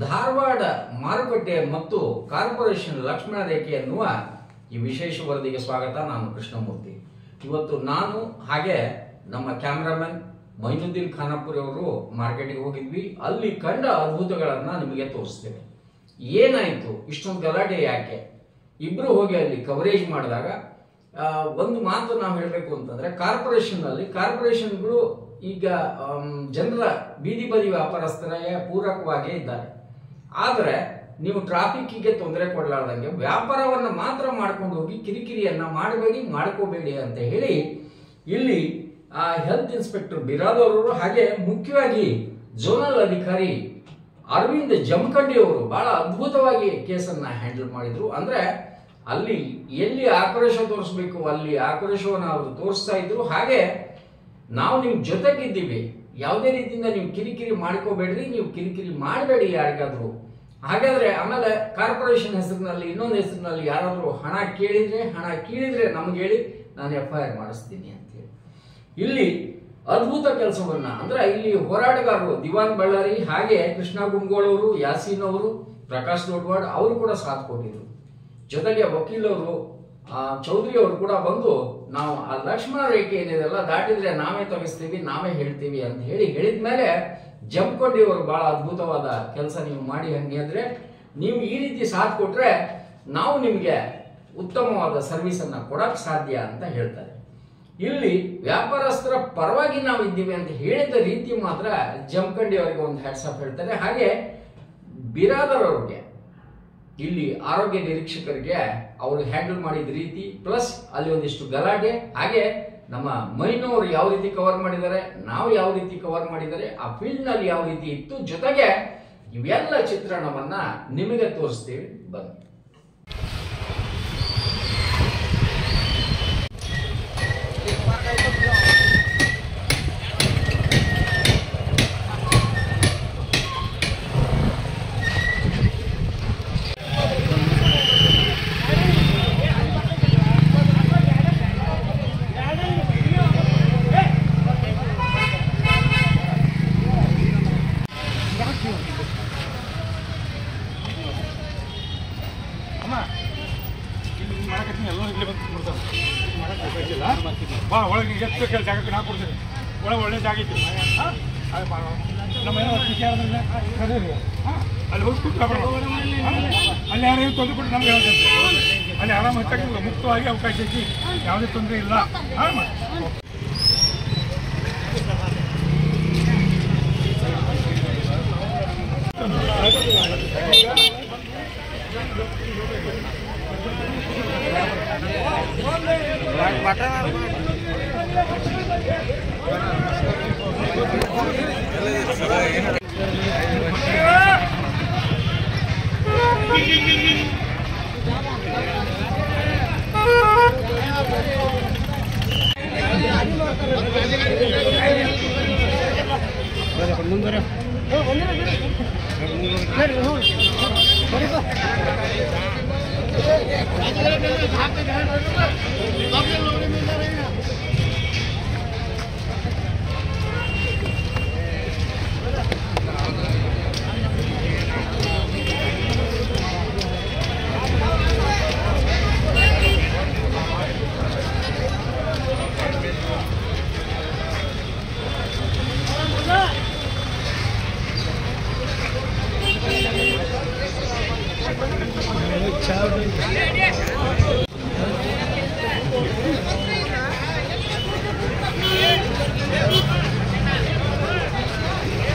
ಧಾರವಾಡ ಮಾರುಕಟ್ಟೆ ಮತ್ತು ಕಾರ್ಪೊರೇಷನ್ ಲಕ್ಷ್ಮಣ ರೇಖೆ ಎನ್ನುವ ಈ ವಿಶೇಷ ವರದಿಗೆ ಸ್ವಾಗತ. ನಾನು ಕೃಷ್ಣಮೂರ್ತಿ. ಇವತ್ತು ನಾನು ಹಾಗೆ ನಮ್ಮ ಕ್ಯಾಮ್ರಾಮನ್ ಮೊಯ್ನುದ್ದೀನ್ ಖಾನಾಪುರಿ ಅವರು ಮಾರ್ಕೆಟಿಗೆ ಹೋಗಿದ್ವಿ. ಅಲ್ಲಿ ಕಂಡ ಅದ್ಭುತಗಳನ್ನ ನಿಮಗೆ ತೋರಿಸ್ತೇವೆ. ಏನಾಯ್ತು, ಇಷ್ಟೊಂದು ಗಲಾಟೆ ಯಾಕೆ? ಇಬ್ರು ಹೋಗಿ ಅಲ್ಲಿ ಕವರೇಜ್ ಮಾಡಿದಾಗ ಒಂದು ಮಾತು ನಾವು ಹೇಳಬೇಕು ಅಂತಂದ್ರೆ, ಕಾರ್ಪೊರೇಷನ್ಗಳು ಈಗ ಜನರ ಬೀದಿ ಬದಿ ವ್ಯಾಪಾರಸ್ಥರಿಗೆ ಪೂರಕವಾಗೇ ಇದ್ದಾರೆ. ಆದ್ರೆ ನೀವು ಟ್ರಾಫಿಕ್ಗೆ ತೊಂದರೆ ಕೊಡಲಾರ್ದಂಗೆ ವ್ಯಾಪಾರವನ್ನ ಮಾತ್ರ ಮಾಡ್ಕೊಂಡು ಹೋಗಿ ಕಿರಿಕಿರಿಯನ್ನ ಮಾಡಬೇಡಿ, ಮಾಡ್ಕೋಬೇಡಿ ಅಂತ ಹೇಳಿ ಇಲ್ಲಿ ಹೆಲ್ತ್ ಇನ್ಸ್ಪೆಕ್ಟರ್ ಬಿರಾದವರು ಹಾಗೆ ಮುಖ್ಯವಾಗಿ ಝೋನಲ್ ಅಧಿಕಾರಿ ಅರವಿಂದ್ ಜಮಖಂಡಿ ಅವರು ಬಹಳ ಅದ್ಭುತವಾಗಿ ಕೇಸನ್ನ ಹ್ಯಾಂಡಲ್ ಮಾಡಿದ್ರು. ಅಂದ್ರೆ ಅಲ್ಲಿ ಎಲ್ಲಿ ಆಕ್ರೋಶ ತೋರಿಸ್ಬೇಕು ಅಲ್ಲಿ ಆಕ್ರೋಶವನ್ನು ಅವರು ತೋರಿಸ್ತಾ ಇದ್ರು. ಹಾಗೆ ನಾವು ನಿಮ್ ಜೊತೆಗಿದ್ದೀವಿ, ಯಾವುದೇ ರೀತಿಯಿಂದ ನೀವು ಕಿರಿಕಿರಿ ಮಾಡ್ಕೋಬೇಡ್ರಿ, ನೀವು ಕಿರಿಕಿರಿ ಮಾಡಬೇಡಿ ಯಾರಿಗಾದ್ರು. ಹಾಗಾದ್ರೆ ಆಮೇಲೆ ಕಾರ್ಪೊರೇಷನ್ ಹೆಸರಿನಲ್ಲಿ ಇನ್ನೊಂದು ಹೆಸರಿನಲ್ಲಿ ಯಾರಾದ್ರೂ ಹಣ ಕೀಳಿದ್ರೆ ನಮ್ಗೆ ಹೇಳಿ, ನಾನು FIR ಮಾಡಿಸ್ತೀನಿ ಅಂತ ಹೇಳಿ ಇಲ್ಲಿ ಅದ್ಭುತ ಕೆಲಸವನ್ನ ಅಂದ್ರೆ ಇಲ್ಲಿ ಹೋರಾಟಗಾರರು ದಿವಾನ್ ಬಳ್ಳಾರಿ ಹಾಗೆ ಕೃಷ್ಣ ಗುಂಗೋಳ್ ಅವರು, ಯಾಸೀನ್ ಅವರು, ಪ್ರಕಾಶ್ ದೊಡ್ವಾಡ್ ಅವರು ಕೂಡ ಸಾಥ್ ಕೊಟ್ಟಿದ್ರು. ಜೊತೆಗೆ ವಕೀಲರು ಚೌಧರಿ ಅವರು ಕೂಡ ಬಂದು ನಾವು ಆ ಲಕ್ಷ್ಮಣ ರೇಖೆ ಏನಿದೆಲ್ಲ ದಾಟಿದ್ರೆ ನಾವೇ ತೆಗಿಸ್ತೀವಿ, ನಾವೇ ಹೇಳ್ತೀವಿ ಅಂತ ಹೇಳಿದ್ಮೇಲೆ ಜಮಖಂಡಿ ಅವರು ಬಹಳ ಅದ್ಭುತವಾದ ಕೆಲಸ ನೀವು ಮಾಡಿ, ಹಂಗೆ ಅಂದ್ರೆ ನೀವು ಈ ರೀತಿ ಸಾಥ್ ಕೊಟ್ರೆ ನಾವು ನಿಮ್ಗೆ ಉತ್ತಮವಾದ ಸರ್ವಿಸ್ ಅನ್ನ ಕೊಡಕ್ ಸಾಧ್ಯ ಅಂತ ಹೇಳ್ತಾರೆ. ಇಲ್ಲಿ ವ್ಯಾಪಾರಸ್ಥರ ಪರವಾಗಿ ನಾವು ಇದ್ದೀವಿ ಅಂತ ಹೇಳಿದ ರೀತಿ ಮಾತ್ರ ಜಮಖಂಡಿ ಅವರಿಗೆ ಒಂದು ಹ್ಯಾಟ್ಸ್ ಆಫ್ ಹೇಳ್ತಾರೆ. ಹಾಗೆ ಬಿರಾದರ್ ಅವ್ರಿಗೆ ಇಲ್ಲಿ ಆರೋಗ್ಯ ನಿರೀಕ್ಷಕರಿಗೆ ಅವರು ಹ್ಯಾಂಡಲ್ ಮಾಡಿದ ರೀತಿ, ಪ್ಲಸ್ ಅಲ್ಲಿ ಒಂದಿಷ್ಟು ಗಲಾಟೆ, ಹಾಗೆ ನಮ್ಮ ಮೈನವರು ಯಾವ ರೀತಿ ಕವರ್ ಮಾಡಿದ್ದಾರೆ, ನಾವು ಯಾವ ರೀತಿ ಕವರ್ ಮಾಡಿದ್ದಾರೆ, ಆ ಫೀಲ್ಡ್ ನಲ್ಲಿ ಯಾವ ರೀತಿ ಇತ್ತು, ಜೊತೆಗೆ ಇವೆಲ್ಲ ಚಿತ್ರಣವನ್ನ ನಿಮಗೆ ತೋರಿಸ್ತೀವಿ ಬನ್ನಿ. ಒಳಗೆ ಎಷ್ಟು ಕೆಲಸ ಜಾಗಕ್ಕೆ ನಾ ಕೊಡ್ತೀನಿ, ಒಳ್ಳೆ ಜಾಗ ಇತ್ತು. ನಮ್ಮ ಏನೋ ಅಲ್ಲಿ ಹೋಗಿ ಅಲ್ಲಿ ಯಾರು ತೊಂದರೆ ಕೊಟ್ಟು ನಮ್ಗೆ ಅಲ್ಲಿ ಆರಾಮ ಹೆಚ್ಚಾಗಿ ಮುಕ್ತವಾಗಿ ಅವಕಾಶ ಐತಿ, ಯಾವುದೇ ತೊಂದರೆ ಇಲ್ಲ.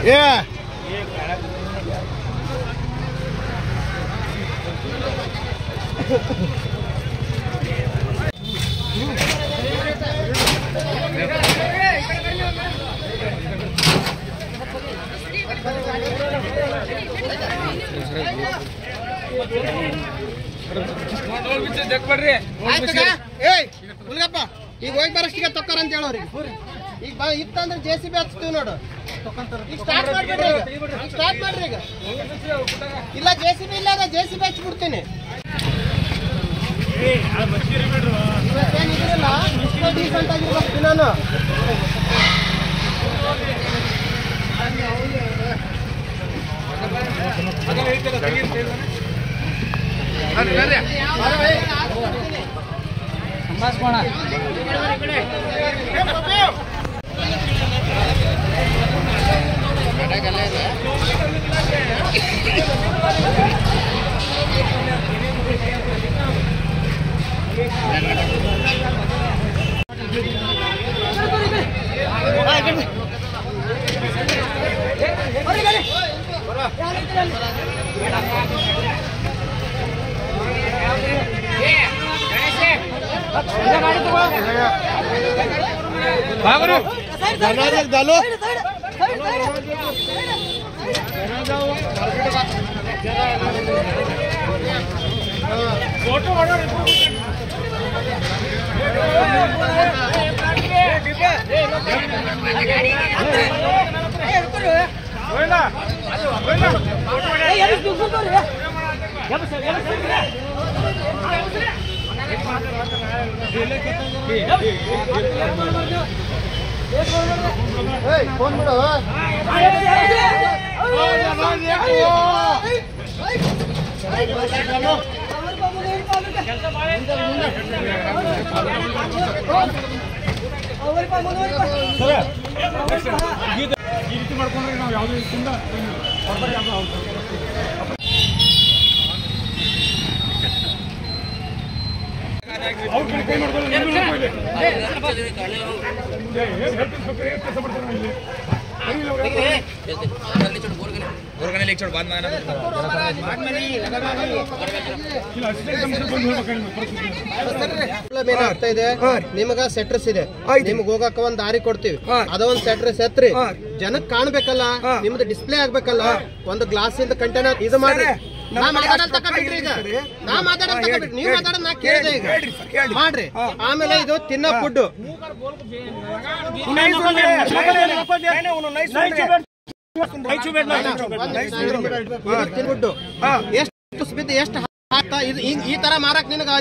Yeah. ಈಗ ಹೋಗಿ ಬರಷ್ಟಿಗೆ ತಕ್ಕಾರ ಅಂತ ಹೇಳೋರಿ. ಈಗ ಇತ್ತಂದ್ರೆ JCB ಹಚ್ತೀವಿ ನೋಡು. ಈಗ ಸ್ಟಾರ್ಟ್ ಮಾಡ್ರಿ ಈಗ. ಇಲ್ಲ JCB ಇಲ್ಲ, JCB ಹಚ್ಬಿಡ್ತೀನಿ. ಡೀಸೆಂಟ್ ಆಗಿರ್ಬೇಕು ನಾನು. ಈ ರೀತಿ ಮಾಡ್ಕೊಂಡ್ರೆ ನಾವು ಯಾವುದೇ ರೀತಿಯಿಂದ ಅವ್ರ ಕೈ ಮಾಡ್ಕೊಳ್ಳಿ ಏನಾಗ್ತಾ ಇದೆ, ನಿಮಗ ಸೆಟ್ರಸ್ ಇದೆ, ನಿಮ್ಗೆ ಹೋಗಕ್ಕ ಒಂದ್ ದಾರಿ ಕೊಡ್ತೀವಿ, ಅದ ಒಂದ್ ಸೆಟ್ರಸ್ ಎತ್ರಿ, ಜನಕ್ ಕಾಣ್ಬೇಕಲ್ಲ, ನಿಮ್ದು ಡಿಸ್ಪ್ಲೇ ಆಗ್ಬೇಕಲ್ಲ, ಒಂದು ಗ್ಲಾಸ್ ಇಂದ ಕಂಟೈನರ್ ಇದು ಮಾಡ್ರಿ. ನಾ ಮಾತಾಡೋದ್ ತಕೊಂಡ್ಬಿಟ್ರಿ, ಈಗ ನಾ ಮಾತಾಡೋದ್ ತಕೊಂಡ್ಬಿಟ್ರಿ, ನೀವ್ ಮಾತಾಡೋದ್ ನಾ ಕೇಳಿದೆ, ಈಗ ಮಾಡ್ರಿ. ಆಮೇಲೆ ಇದು ತಿನ್ನೋ ಫುಡ್ ಎಷ್ಟು ಬಿದ್ದು ಎಷ್ಟು ಹಾಕ್ತಾ ಈ ತರ ಮಾರಕ್ ನಿನಗ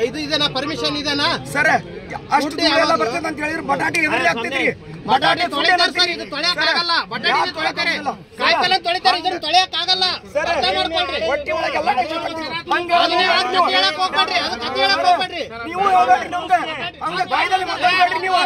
ಇದು ಇದೆನಾ, ಪರ್ಮಿಷನ್ ಇದೆನಾ ಸರ್? ಬರ್ತದೆ ಅಂತ ಹೇಳಿದ್ರೆ ಬಟಾಟೆ ಎದುರು ಆಗ್ತೈತ್ರಿ. ಬಟಾಟೆ ತೊಳಿತಾರೆ ಸರ್, ಇದು ತೊಳೆಯಕ್ ಆಗಲ್ಲ. ಬಟಾಟೆ ತೊಳಿತಾರೆ, ಕಾಯಿಪಲ್ಲೆ ತೊಳಿತಾರೆ, ಇದನ್ನ ತೊಳೆಯಕ್ ಆಗಲ್ಲ. ಅರ್ಥ ಮಾಡ್ಕೊಳ್ರಿ, ಹೊಟ್ಟೆ ಒಳಗೆಲ್ಲ ಹೇಳಕ್ ಹೋಗ್ಬೇಡ್ರಿ, ಅದಕ್ಕೆ ಅದು ಹೇಳಕ್ ಹೋಗ್ಬೇಡ್ರಿ. ನೀವು ಹೋಗ್ಬೇಡ್ರಿ, ನಮ್ಗೆ ಹಂಗ ಬಾಯ್ದಲ್ಲಿ ಮಾತಾಡ್ಬೇಡ್ರಿ ನೀವು.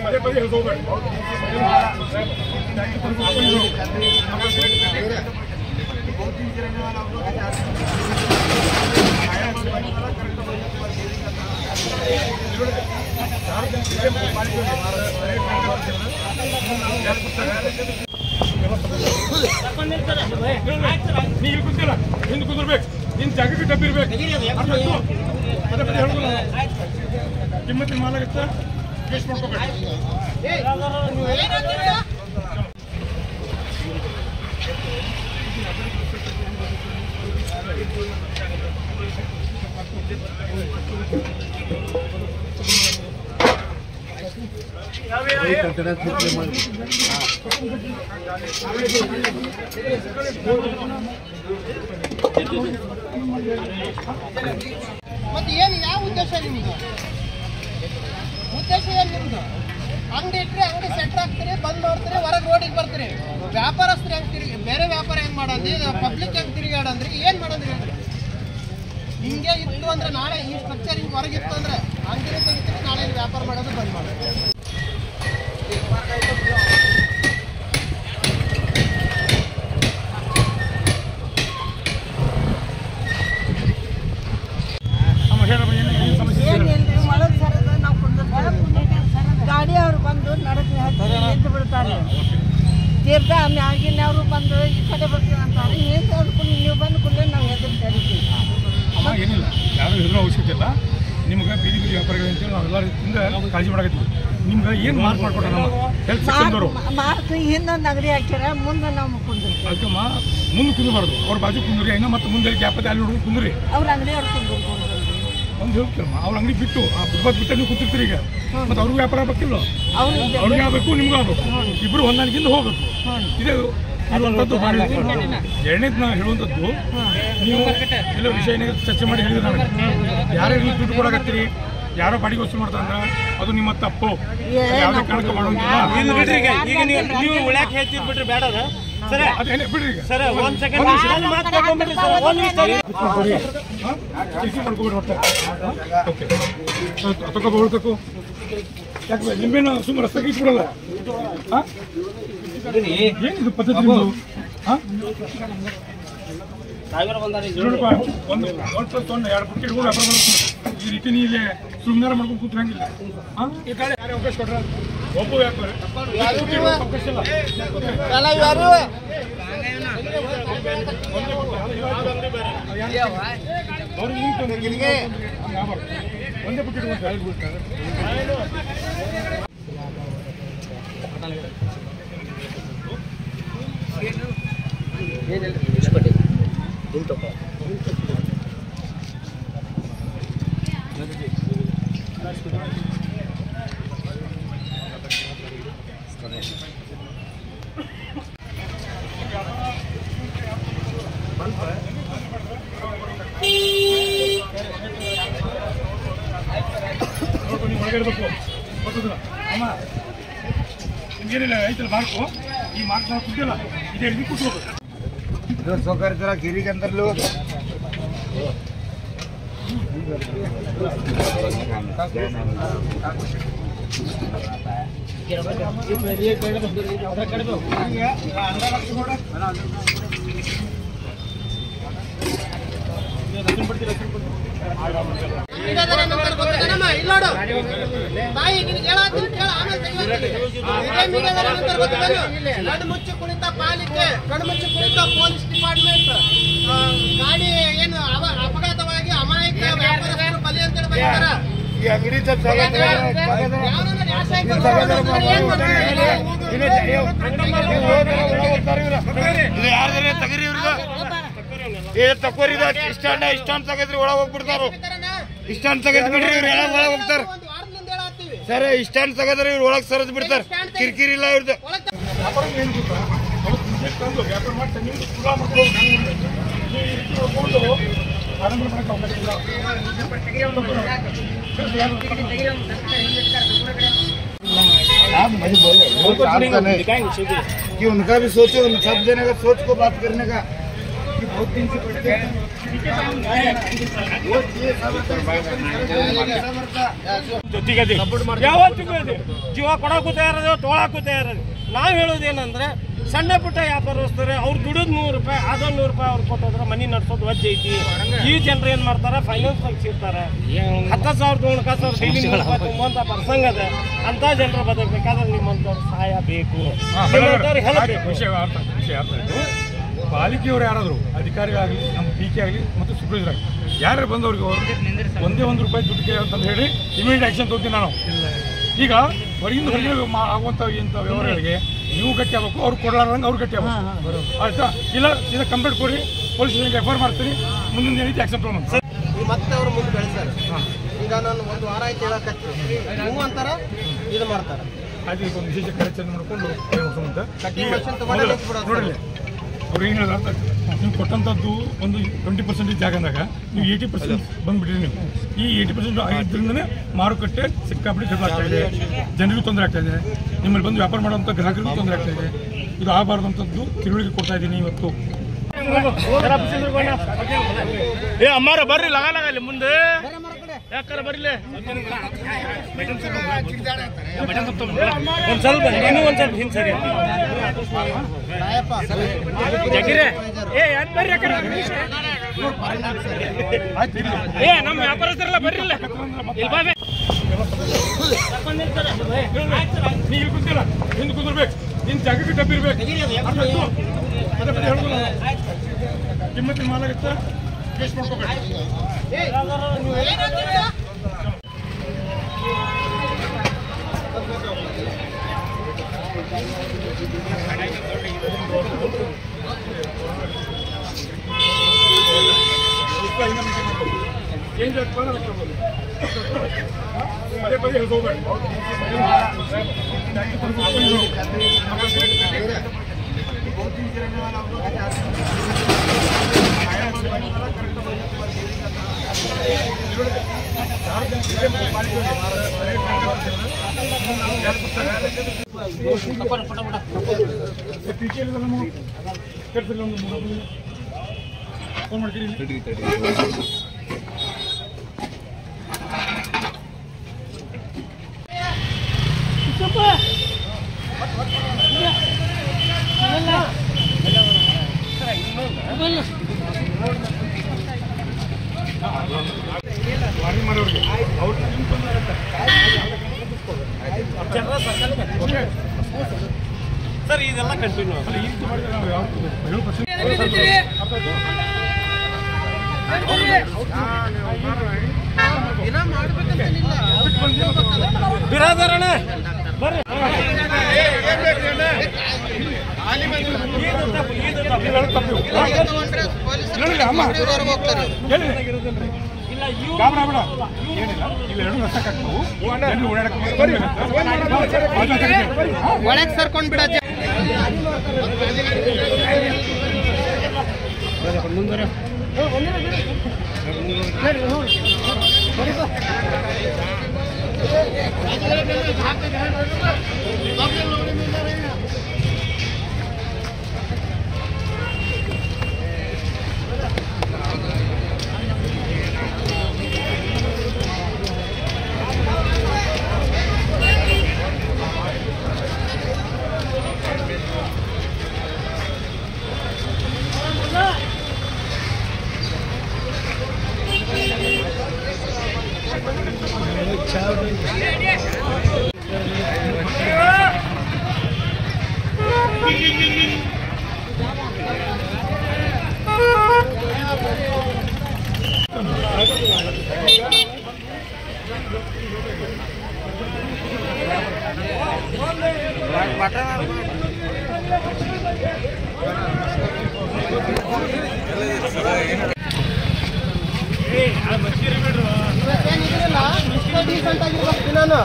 ಪದೇ ಪದೇ ಹೋಗ್ಬೇಡಿ. ನೀ ಇಲ್ಲಿ ಕುಂತಿಲ್ಲ, ಹಿಂದೆ ಕುಂದಿರ್ಬೇಕು, ನಿನ್ ಜಾಗಕ್ಕೆ ಡಬ್ಬಿ ಇರ್ಬೇಕು. ಪದೇ ಪದೇ ಹೇಳುದು ಕಿಮ್ಮತ್ತಿನ ಮಾಲಾಗತ್ತ ಕೇಸ್ ಮಾಡ್ಕೋಬೇಕು. ಮತ್ತೆ ಏನು ಯಾವ ಉದ್ದೇಶ ನಿಮ್ದು? ಉದ್ದೇಶ ಏನು ನಿಮ್ದು? ಅಂಗಡಿ ಇಟ್ರೆ ಅಂಗಡಿ ಸೆಟ್ರ್ ಆಗ್ತೀರಿ, ಬಂದ್ ಮಾಡ್ತೀರಿ, ಹೊರಗೆ ರೋಡಿಗೆ ಬರ್ತೀರಿ. ವ್ಯಾಪಾರಸ್ಥರು ಹೆಂಗ್ ತಿರುಗಿ, ಬೇರೆ ವ್ಯಾಪಾರ ಹೆಂಗ್ ಮಾಡಂದ್ರಿ, ಪಬ್ಲಿಕ್ ಹೆಂಗ್ ತಿರುಗಾಡಂದ್ರಿ, ಏನ್ ಮಾಡಂದ್ರಿ? ಹಿಂಗೆ ಇತ್ತು ಅಂದ್ರೆ ನಾಳೆ ಈ ಸ್ಟ್ರಕ್ಚರ್ ಹಿಂಗೆ ಹೊರಗಿತ್ತು ಅಂದ್ರೆ ಅಂಗಡಿ ತೆಗಿತೀರಿ, ನಾಳೆ ವ್ಯಾಪಾರ ಮಾಡೋದು ಬಂದ್ ಮಾಡೋದು. ಗಾಡಿ ಅವರು ಬಂದು ನಡಕ್ಕೆ ನಿಂತು ಬಿಡ್ತಾರೆ. ತೀರ್ಥ ಆಗಿನವರು ಬಂದು ಈ ಕಡೆ ಬರ್ತೀವಿ ಅಂತಾರೆ. ನೀವು ಬಂದು ಕೂಡಲೇ ನಾವು ಎದುರು ಕರಿತೀವಿ. ಅಮ್ಮ ಏನಿಲ್ಲ, ಯಾರು ಹೆದರೋ ಅವಶ್ಯಕತೆ ಇಲ್ಲ. ನಿಮ್ಗೆ ಬೀದಿ ಬೀದಿ ವ್ಯಾಪಾರಿಗಳು ಅಂತೇಳಿ ನಾವೆಲ್ಲ ರೀತಿಯಿಂದ ಕಾಳಜಿ ಮಾಡಕತ್ತೀವಿ. ನಿಮ್ಗೆ ಏನು ಮಾರ್ಕ್ ಮಾಡ್ಕೊಟ್ಟ ನಮ್ಮ ಹೆಲ್ತ್ ಸೆಕ್ಷನ್ದವರು ಮಾರ್ಕ್ ಹಿಂದೊಂದು ಅಂಗಡಿ ಹಾಕ್ಯಾರ ಮುಂದೆ ನಾವು ಕುಂದಿರ್ತೀವಿ ಅದಕ್ಕಮ್ಮ ಮುಂದೆ ಕುಂದಬಾರ್ದು ಅವ್ರ ಬಾಜು ಕುಂದ್ರಿ ಇನ್ನೂ ಮತ್ತೆ ಮುಂದೆ ಗ್ಯಾಪತ್ತೆ ಅಲ್ಲಿ ನೋಡ್ಕೊಂಡು ಕುಂದ್ರಿ ಅವ್ರ ಅಂಗಡಿಯವ್ರು ಕುಂದಿರ್ಬೋದು ಒಂದು ಹೇಳ್ತೀರಮ್ಮ ಅವ್ರ ಅಂಗಡಿ ಬಿಟ್ಟು ಆ ಫುಟ್ಪಾತ್ ಬಿಟ್ಟು ನೀವು ಕೂತಿರ್ತೀರಿ ಈಗ ಮತ್ತೆ ಅವ್ರಿಗೂ ವ್ಯಾಪಾರ ಆಗ್ಬೇಕಿಲ್ಲ ಅವ್ರಿಗೆ ಆಗ್ಬೇಕು ನಿಮ್ಗೂ ಆಗ್ಬೇಕು ಇಬ್ಬರು ಹೊಂದಾಣಿಕೆಯಿಂದ ಹೋಗ್ಬೇಕು ಇದೇ ಇರುವಂಥದ್ದು ಎರಡನೇದು ನಾವು ಹೇಳುವಂಥದ್ದು ನೀವು ಕೆಲವು ವಿಷಯ ಚರ್ಚೆ ಮಾಡಿ ಹೇಳಿದ್ರೆ ನನಗೆ ಯಾರ್ಯಾರು ನೀವು ದುಡ್ಡು ಕೊಡಕತ್ತೀರಿ ಯಾರೋ ಬಾಡಿಗೆ ವಸೂಲು ಮಾಡ್ತಾರ ಅದು ನಿಮ್ಮ ತಪ್ಪು ಯಾವುದೇ ಕಾರಣಕ್ಕೆ ಮಾಡೋಂಗಿಲ್ಲ ಈಗ ನೀವು ಉಳ್ಯಾಕ ಹೇಳ್ತೀರಿ ಬಿಡ್ರಿ ಬೇಡ ಅದೇನೇ ಬಿಡ್ರಿ ಈಗ ಸರ್ ಒಂದ್ ಸೆಕೆಂಡ್ ಮಾಡ್ಕೊಂಡ್ಬಿಡ್ರಿ ಸರ್ ಒಂದ್ ನಿಮಿಷ ಮಾಡ್ಕೊಬಿಡ್ರಿ ಹೊಟ್ಟೆ ಓಕೆ ತಗೋ ಹೊಡ್ಬೇಕು ಯಾಕೆ ನಿಂಬೆನ ಸುಮ್ಮನೆ ರಸ್ತೆಗೆ ಇಟ್ಬಿಡಲ್ಲ ಹಾಂ ಏನಿದು ಪದ್ಧತಿ ನಿಮ್ಮದು ಹಾಂ ನೋಡಪ್ಪ ಒಂದು ಎರಡು ಪುಟ್ಟಿ ಹಿಡ್ಕೊಂಡು ವ್ಯಾಪಾರ ಮಾಡ್ಕೊಂಡು ಈ ರೀತಿ ನೀವು ಇಲ್ಲಿ ಶೃಂಗಾರ ಮಾಡ್ಕೊಂಡು ಕೂತ್ರಂಗಿಲ್ಲ ಹಾಂ ಈ ಕಡೆ ಯಾರೇ ಅವಕಾಶ ಕೊಡ್ರ ಒಬ್ಬ ವ್ಯಾಪಾರ ಅವಕಾಶ ಇಲ್ಲ ಒಂದೇ ಪುಟ್ಟಿ ಹಿಡ್ಕೊಂಡು ನೀವು ಒಳಗಿರ್ಬೇಕು ಗೊತ್ತದ ಅಮ್ಮ ನಿಮ್ಗೇನಿಲ್ಲ ಐತಲ್ಲ ಮಾರ್ಕು ಈ ಮಾರ್ಕ್ ನಾವು ಕುಟ್ಟಿಲ್ಲ ಇದೇ ಹಿಡಿದು ಕೂತ್ಕೋಬೇಕು ಸೌಕರ್ಯ ಗಿರಿಗೆ ಅಂತರ್ಲು ಮುಚ್ಚಿ ಕುಳಿತ ಪಾಲಿಕೆ ಕಣ್ಮುಚ್ಚಿ ಕುಳಿತ ಪೊಲೀಸ್ ಡಿಪಾರ್ಟ್ಮೆಂಟ್ ಗಾಡಿ ಏನು ಅಪಘಾತವಾಗಿ ಅಮಾಯಕ ವ್ಯಾಪಾರಸ್ಥರು ಬಲಿ ಅಂತ ಬಂದಿದ್ದಾರ ಈ ಅಂಗಡಿ ಯಾರ್ದಾರೆ ತಗರಿ ಇವ್ರಿಗೆ ಏ ತಕೋರಿ ಇಷ್ಟಾಂಡ್ ತಗದ್ರಿ ಒಳಗೆ ಹೋಗ್ಬಿಡ್ತಾರ ಇಷ್ಟಾಂಡ್ ತಗದ್ ಬಿಡ್ರಿ ಇವ್ರು ಎಲ್ಲ ಒಳಗೆ ಹೋಗ್ತಾರ ಸರ್ ಇಷ್ಟಾಂಡ್ ತಗದ್ರಿ ಇವ್ರು ಒಳಗೆ ಸರದ್ ಬಿಡ್ತಾರ ಕಿರಿಕಿರಿ ಇಲ್ಲ ಇವ್ರದ್ದು ವ್ಯಾಪಾರ ಮಾಡ್ತಾರೆ ನೀವು ಸುಲಭ ಮಾಡ್ಕೊಂಡು ಆರಂಭ ಮಾಡಕ್ಕೆ ಅವಕಾಶ ಇಲ್ಲ कि उनका भी सोचो सब जने का सोच को बात करने का कि बहुत दिन से पढ़ते हैं ಜೊತೆಗದೆ ಯಾವತ್ತಿಗೂ ಇದೆ ಜೀವ ಕೊಡಕ್ಕೂ ತಯಾರದೆ ತೊಗೊಳಕ್ಕೂ ತಯಾರದೆ ನಾವು ಹೇಳೋದೇನಂದ್ರೆ ಸಣ್ಣ ಪುಟ್ಟ ವ್ಯಾಪಾರಸ್ಥರು ಅವ್ರು ದುಡಿದ್ ₹100 ಅದೊಂದು ₹100 ಅವ್ರು ಕೊಟ್ಟೋದ್ರೆ ಮನಿ ನಡ್ಸೋದು ವಜ್ಜೆ ಐತಿ ಈ ಜನರು ಏನ್ ಮಾಡ್ತಾರ ಫೈನಾನ್ಸ್ ಅಲ್ಲಿ ಸಿಗ್ತಾರೆ 10,000 ತೊಗೊಂಡ್ಕಾಸವ್ರು ಡೈಲಿ ₹100 ತುಂಬುವಂತ ಪ್ರಸಂಗ ಅದ ಅಂತ ಜನರು ಬದಕಬೇಕಾದ್ರೆ ನಿಮ್ಮಂತವ್ರು ಸಹಾಯ ಬೇಕು ವಿಷಯ ಅರ್ಥ ಆಯ್ತು ಪಾಲಿಕೆಯವರು ಯಾರಾದ್ರು ಅಧಿಕಾರಿಗಳಾಗಲಿ ನಮ್ಮ ಪಿಕೆ ಆಗಲಿ ಮತ್ತು ಸೂಪರ್ವೈಸರ್ ಆಗಲಿ ಯಾರು ಬಂದವ್ರಿಗೆ ಒಂದೇ ₹1 ದುಡ್ಡು ಕೇಳಿ ಅಂತಂದು ಹೇಳಿ ಇಮಿಡಿಯೇಟ್ ಆಕ್ಷನ್ ತಗೋತೀನಿ ನಾನು ಈಗ ಹೊರಗಿಂದ ಹೊರಗೆ ಆಗುವಂಥ ಇಂಥ ವ್ಯವಹಾರಗಳಿಗೆ ನೀವು ಗಟ್ಟಿ ಆಗಬೇಕು ಅವ್ರು ಕೊಡಲಾರ್ದಂಗೆ ಅವ್ರು ಗಟ್ಟಿ ಆಗಬೇಕು ಆಯ್ತಾ ಇಲ್ಲ ಸೀದಾ ಕಂಪ್ಲೇಂಟ್ ಕೊಡಿ ಪೊಲೀಸ್ ಸ್ಟೇಷನ್ಗೆ ಎಫ್ ಐ ಆರ್ ಮಾಡ್ತೀನಿ ಮುಂದಿನ ರೀತಿ ಆಕ್ಷನ್ ತಗೊಂಡು ಮತ್ತೆ ಅವ್ರು ಮುಂದೆ ಬೆಳೆಸ್ತಾರೆ ಈಗ ನಾನು ಒಂದು ವಾರ ಆಯ್ತು ಹೇಳಕತ್ತಿ ನೀವು ಅಂತಾರ ಇದು ಮಾಡ್ತಾರೆ ಆಯ್ತು ಈಗ ಒಂದು ವಿಶೇಷ ಕಾರ್ಯಾಚರಣೆ ಮಾಡಿಕೊಂಡು ನೋಡಿಲ್ಲ ಅವ್ರು ಏನು ಹೇಳಿದ್ರೆ ನೀವು ಕೊಟ್ಟಂಥದ್ದು ಒಂದು 20% ಜಾಗದಾಗ ನೀವು 80% ಬಂದುಬಿಟ್ರಿ ನೀವು ಈ 80% ಆಗಿದ್ದರಿಂದನೇ ಮಾರುಕಟ್ಟೆ ಸಿಕ್ಕಾಪಟ್ಟೆ ಆಗ್ತಾ ಇದೆ ಜನರಿಗೂ ತೊಂದರೆ ಆಗ್ತಾ ಇದೆ ನಿಮ್ಮಲ್ಲಿ ಬಂದು ವ್ಯಾಪಾರ ಮಾಡುವಂಥ ಗ್ರಾಹಕರಿಗೂ ತೊಂದರೆ ಆಗ್ತಾ ಇದೆ ಇದು ಆಗಬಾರ್ದಂಥದ್ದು ತಿಳುವಳಿಕೆ ಕೊಡ್ತಾ ಇದ್ದೀನಿ ಇವತ್ತು ಏ ಅಮ್ಮಾರ ಬರ್ರಿ ಲಗಾಲಗಲ್ಲಿ ಮುಂದೆ ಯಾಕಾರ ಬರ್ಲಿ ಒಂದ್ ಸ್ವಲ್ಪ ಇನ್ನೂ ಒಂದ್ ಸ್ವಲ್ಪ ಹಿಂದ್ ಸರಿ ಜಗಿರೆ ಏ ಯಾಕೆ ಬರ್ರಿ ಏ ನಮ್ಮ ವ್ಯಾಪಾರಸ್ಥರೆಲ್ಲ ಬರ್ರಿಲ್ಲ ನೀವು ಕುಂತಿಲ್ಲ ಹಿಂದೆ ಕುಂದಿರ್ಬೇಕು ನಿನ್ನ ಜಾಗಕ್ಕೆ ಡಬ್ಬಿ ಇರ್ಬೇಕು ಅದೇ ಬಗ್ಗೆ ಹೇಳೋದು ಕಿಮ್ಮತ್ತಿನ ಮಾಲಾಗತ್ತೆ ವೇಸ್ಟ್ ಮಾಡ್ಕೋಬೇಕು ಚೇಂಜ್ ಪದೇ ಪದೇ ಹೋಗ್ಬೇಡಿ. ಫೋನ್ ಮಾಡ್ತೀರಿ. ವಾರ್ನಿಂಗ್ ಮಾಡೋರಿಗೆ ಸರ್ ಇದೆಲ್ಲ ಕಂಟಿನ್ಯೂ ಬಿರಾದರಣ ಬರ್ರಿ. ಒಳಗೆ ಸರ್ಕೊಂಡ್ ಬಿಡ ಡೀಸೆಂಟ್ ಆಗಿರ್ಬೇಕು ನಾನು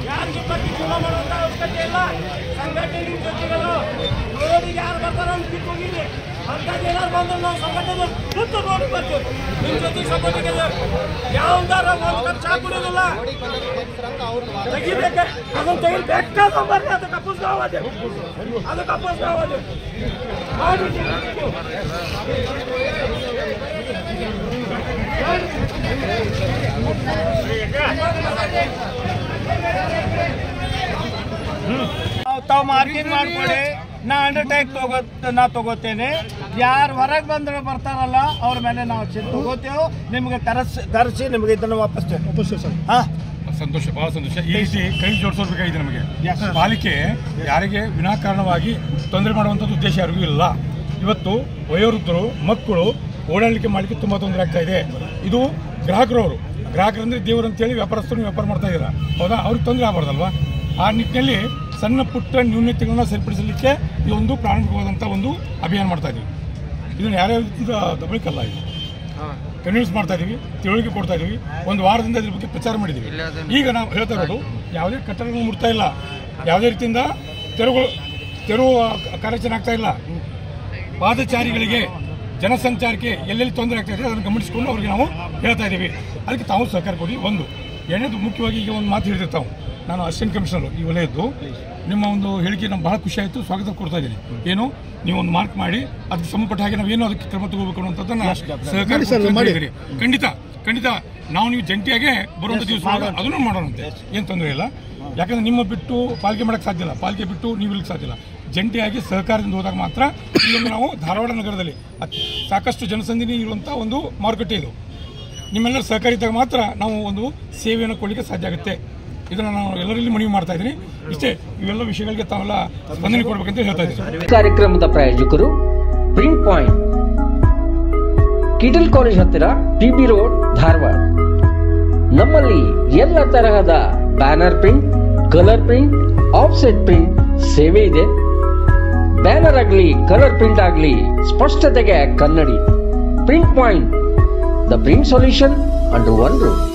ಯಾರಿಗೆ ಬಗ್ಗೆ ಚುನಾವ ಮಾಡುವಂತ ಅವಶ್ಯಕತೆ ಇಲ್ಲ. ಸಂಘಟನೆ ಜೊತೆಗಳು ನೋಡಿ ಯಾರು ಬರ್ತಾರ ಅಂತ ಕಿತ್ತೋಗಿರಿ. ಅಂಥದ್ದು ಏನಾರು ಬಂದ್ರೆ ನಾವು ಸಂಘಟನೆ ಸುತ್ತ ನೋಡಿ ಬರ್ತೀವಿ. ನಿಮ್ಮ ಜೊತೆ ಸಂಘಟನೆ ಯಾವ್ದಾರ ಒಂದು ಕಪ್ ಚಾ ಕುಡಿಯೋದಿಲ್ಲ ತೆಗಿಬೇಕೆ ಅದನ್ನ ತೆಗಿಲ್ ಬೇಕಾದ ಬರ್ರಿ. ಅದು ಕಪ್ಪಸ್ ನಾವು ಅದೇ ಅದು ಕಪ್ಪಸ್ ನಾವು ಅದೇ ತಾವು ಮಾರ್ಕಿಂಗ್ ಮಾಡ್ಕೊಡಿ. ನಾ ಅಂಡರ್ಟೇಕ್ ತಗೋತೇನೆ. ಯಾರು ಹೊರಗೆ ಬಂದ್ರೆ ಬರ್ತಾರಲ್ಲ ಅವ್ರ ಮೇಲೆ ನಾವು ತಗೋತೇವೆ. ನಿಮ್ಗೆ ಕರೆಸಿ ನಿಮ್ಗೆ ಇದನ್ನು ವಾಪಸ್ ಸಂತೋಷ, ಬಹಳ ಸಂತೋಷ. ಈ ರೀತಿ ಕೈ ಜೋಡಿಸೋಬೇಕಾಗಿದೆ ನಮಗೆ. ಪಾಲಿಕೆ ಯಾರಿಗೆ ವಿನಾಕಾರಣವಾಗಿ ತೊಂದರೆ ಮಾಡುವಂಥದ್ದು ಉದ್ದೇಶ ಯಾರಿಗೂ ಇಲ್ಲ. ಇವತ್ತು ವಯೋವೃದ್ಧರು ಮಕ್ಕಳು ಓಡಾಡಲಿಕ್ಕೆ ಮಾಡಲಿಕ್ಕೆ ತುಂಬ ತೊಂದರೆ ಆಗ್ತಾ ಇದೆ. ಇದು ಗ್ರಾಹಕರಂದ್ರೆ ದೇವರು ಅಂತೇಳಿ ವ್ಯಾಪಾರಸ್ಥರು ವ್ಯಾಪಾರ ಮಾಡ್ತಾ ಇದ್ದಾರೆ. ಹೌದಾ? ಅವ್ರಿಗೆ ತೊಂದರೆ ಆಗಬಾರ್ದಲ್ವಾ? ಆ ನಿಟ್ಟಿನಲ್ಲಿ ಸಣ್ಣ ಪುಟ್ಟ ನ್ಯೂನತೆಗಳನ್ನ ಸರಿಪಡಿಸಲಿಕ್ಕೆ ಈ ಒಂದು ಪ್ರಾರಂಭಿಕವಾದಂಥ ಒಂದು ಅಭಿಯಾನ ಮಾಡ್ತಾ ಇದ್ದೀವಿ. ಇದನ್ನು ಯಾರ್ಯಾವ ದಬ್ಬಳಿಕಲ್ಲ, ಇದು ಕನ್ವಿನ್ಸ್ ಮಾಡ್ತಾ ಇದ್ದೀವಿ, ತಿಳುವಳಿಕೆ ಕೊಡ್ತಾ ಇದ್ದೀವಿ. ಒಂದು ವಾರದಿಂದ ಇದ್ರ ಬಗ್ಗೆ ಪ್ರಚಾರ ಮಾಡಿದ್ದೀವಿ. ಈಗ ನಾವು ಹೇಳ್ತಾ ಇರೋದು ಯಾವುದೇ ಕಟ್ಟಡಗಳು ಮುಟ್ತಾ ಇಲ್ಲ, ಯಾವುದೇ ರೀತಿಯಿಂದ ತೆರವು ಕಾರ್ಯಾಚರಣೆ ಆಗ್ತಾ ಇಲ್ಲ. ಪಾದಚಾರಿಗಳಿಗೆ ಜನಸಂಚಾರಕ್ಕೆ ಎಲ್ಲೆಲ್ಲಿ ತೊಂದರೆ ಆಗ್ತಾ ಇದೆ ಅದನ್ನು ಗಮನಿಸಿಕೊಂಡು ಅವ್ರಿಗೆ ನಾವು ಹೇಳ್ತಾ ಇದ್ದೀವಿ. ಅದಕ್ಕೆ ತಾವು ಸಹಕಾರ ಕೊಡಿ. ಒಂದು ಎರಡನೇದು ಮುಖ್ಯವಾಗಿ ಈಗ ಒಂದು ಮಾತು ಹೇಳಿರ್ತಾವೆ. ನಾನು ಅಸಿಸ್ಟೆಂಟ್ ಕಮಿಷನರ್ ಈ ವಲಯದ್ದು. ನಿಮ್ಮ ಒಂದು ಹೇಳಿಕೆ ನಮ್ಗೆ ಬಹಳ ಖುಷಿ ಆಯಿತು, ಸ್ವಾಗತ ಕೊಡ್ತಾ ಇದ್ದೀನಿ. ಏನು ನೀವು ಒಂದು ಮಾರ್ಕ್ ಮಾಡಿ ಅದಕ್ಕೆ ಸಂಬಂಧಪಟ್ಟ ಹಾಗೆ ನಾವೇನು ಅದಕ್ಕೆ ಕ್ರಮ ತಗೋಬೇಕು ಅನ್ನೋಂಥದ್ದನ್ನು ಸಹಕಾರ ಮಾಡಿದ್ದೀರಿ. ಖಂಡಿತ ನಾವು ನೀವು ಜಂಟಿಯಾಗೆ ಬರುವಂಥ ದಿವಸ ಅದನ್ನು ಮಾಡೋಣಂತೆ, ಏನು ತೊಂದರೆ ಇಲ್ಲ. ಯಾಕಂದ್ರೆ ನಿಮ್ಮ ಬಿಟ್ಟು ಪಾಲಿಕೆ ಮಾಡೋಕ್ಕೆ ಸಾಧ್ಯ ಇಲ್ಲ, ಪಾಲಿಕೆ ಬಿಟ್ಟು ನೀವು ಇಲ್ಲಿಗೆ ಸಾಧ್ಯ ಇಲ್ಲ. ಜಂಟಿಯಾಗಿ ಸಹಕಾರದಿಂದ ಹೋದಾಗ ಮಾತ್ರ. ಇಲ್ಲೊಂದು ನಾವು ಧಾರವಾಡ ನಗರದಲ್ಲಿ ಸಾಕಷ್ಟು ಜನಸಂದಣಿ ಇರುವಂಥ ಒಂದು ಮಾರುಕಟ್ಟೆ ಇದು. ನಿಮ್ಮೆಲ್ಲರ ಸಹಕಾರ ಇದ್ದಾಗ ಮಾತ್ರ ನಾವು ಒಂದು ಸೇವೆಯನ್ನು ಕೊಡಲಿಕ್ಕೆ ಸಾಧ್ಯ ಆಗುತ್ತೆ. ಇದನ್ನು ನಾನು ಎಲ್ಲರಲ್ಲಿ ಮನವಿ ಮಾಡ್ತಾ ಇದ್ದೀನಿ. ಇಷ್ಟೇ, ಇವೆಲ್ಲ ವಿಷಯಗಳಿಗೆ ತಾವೆಲ್ಲ ಸ್ಪಂದನೆ ಕೊಡ್ಬೇಕಂತ ಹೇಳ್ತಾ ಇದ್ದೀನಿ. ಕಾರ್ಯಕ್ರಮದ ಪ್ರಾಯೋಜಕರು ಪ್ರಿಂಟ್ ಪಾಯಿಂಟ್, ಕಿಟಲ್ ಕಾಲೇಜ್ ಹತ್ತಿರ, ಟಿಬಿ ರೋಡ್, ಧಾರವಾಡ. ನಮ್ಮಲ್ಲಿ ಎಲ್ಲ ತರಹದ banner print, colour print, offset print ಸೇವೆ ಇದೆ. ಬ್ಯಾನರ್ ಆಗಲಿ ಕಲರ್ ಪ್ರಿಂಟ್ ಆಗಲಿ ಸ್ಪಷ್ಟತೆಗೆ ಕನ್ನಡಿ. Print point, the print solution under one roof.